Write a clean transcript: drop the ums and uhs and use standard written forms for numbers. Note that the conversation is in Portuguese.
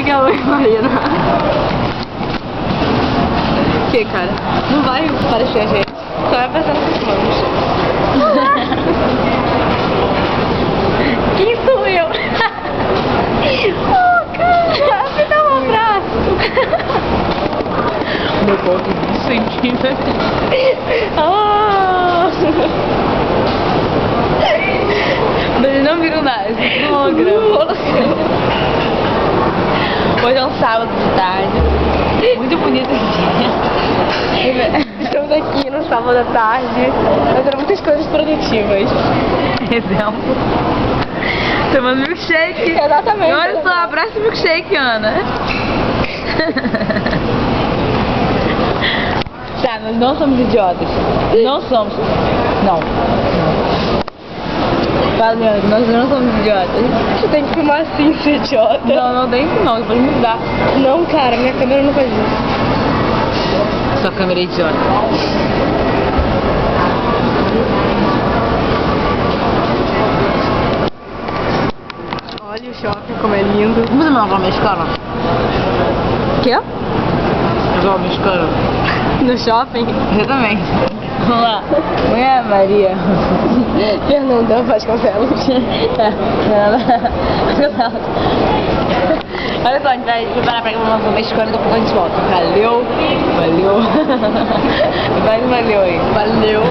que ela vai Marina? Que, cara? Não vai parecer a gente. Só vai passar nos manos. Quem sou eu? Oh, cara! Me dá um abraço! Meu ponto de centímetros. Oh! Mas eles não viram nada. Hoje é um sábado de tarde. Muito bonito esse dia. Estamos aqui no sábado à tarde, fazendo muitas coisas produtivas. Exemplo. Tomando milkshake. Exatamente. Olha só, abraça o milkshake, Ana. Tá, nós não somos idiotas. Não somos. Não. Fala, Leandro, nós não somos idiotas. Você tem que filmar assim, ser idiota. Não tem que não, depois mudar. Não, cara, minha câmera não faz isso. Sua câmera é idiota. Olha o shopping como é lindo. Vamos lavar minhas caras? Quê? Lavar minhas caras. No shopping? Exatamente. Vamos lá. Mulher Maria. Fernanda Vasconcelos. Olha só, a gente vai preparar pra gravação mexicana e daqui a pouco a gente volta. Valeu. Valeu. Valeu aí. Valeu.